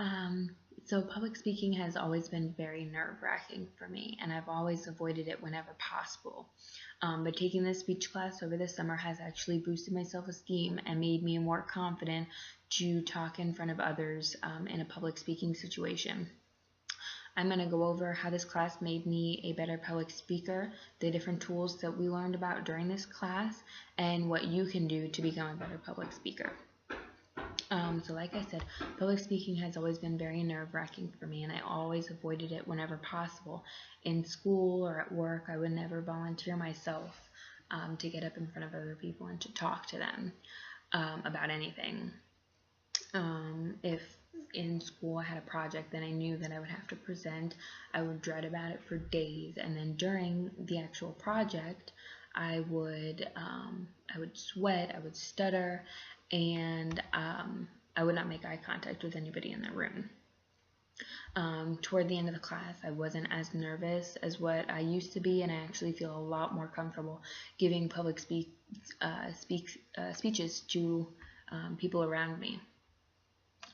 Um, so public speaking has always been very nerve-wracking for me, and I've always avoided it whenever possible. But taking this speech class over the summer has actually boosted my self-esteem and made me more confident to talk in front of others in a public speaking situation. I'm going to go over how this class made me a better public speaker, the different tools that we learned about during this class, and what you can do to become a better public speaker. So like I said, public speaking has always been very nerve-wracking for me, and I always avoided it whenever possible. In school or at work, I would never volunteer myself to get up in front of other people and to talk to them about anything. If in school I had a project that I knew that I would have to present, I would dread about it for days, and then during the actual project, I would sweat, I would stutter, and I would not make eye contact with anybody in the room. Toward the end of the class, I wasn't as nervous as what I used to be, and I actually feel a lot more comfortable giving public speeches to people around me.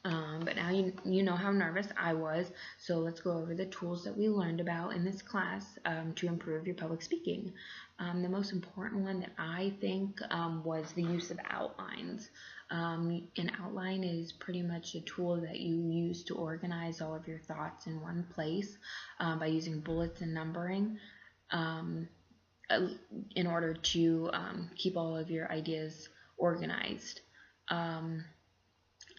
But now you know how nervous I was, so let's go over the tools that we learned about in this class to improve your public speaking. The most important one that I think was the use of outlines. An outline is pretty much a tool that you use to organize all of your thoughts in one place by using bullets and numbering in order to keep all of your ideas organized.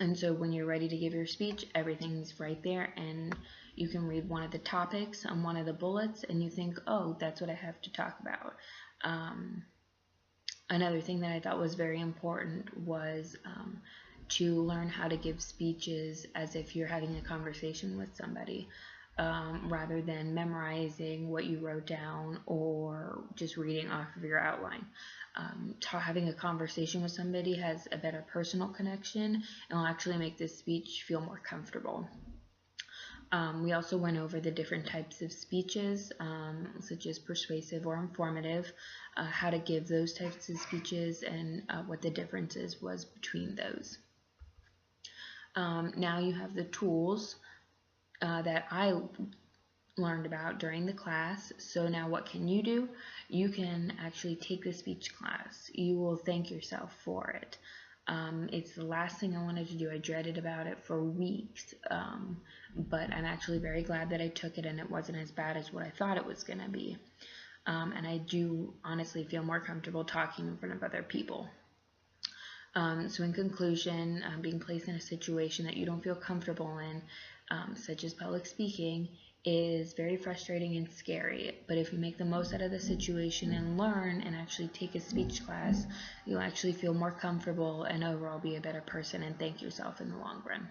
And so when you're ready to give your speech, everything's right there, and you can read one of the topics on one of the bullets, and you think, oh, that's what I have to talk about. Another thing that I thought was very important was to learn how to give speeches as if you're having a conversation with somebody, rather than memorizing what you wrote down or just reading off of your outline. Having a conversation with somebody has a better personal connection and will actually make this speech feel more comfortable. We also went over the different types of speeches, such as persuasive or informative, how to give those types of speeches, and what the differences was between those. Now you have the tools that I learned about during the class. So now what can you do? You can actually take the speech class. You will thank yourself for it. It's the last thing I wanted to do. I dreaded about it for weeks, but I'm actually very glad that I took it, and it wasn't as bad as what I thought it was going to be. And I do honestly feel more comfortable talking in front of other people. So in conclusion, being placed in a situation that you don't feel comfortable in, such as public speaking, is very frustrating and scary, but if you make the most out of the situation and learn and actually take a speech class, you'll actually feel more comfortable and overall be a better person and thank yourself in the long run.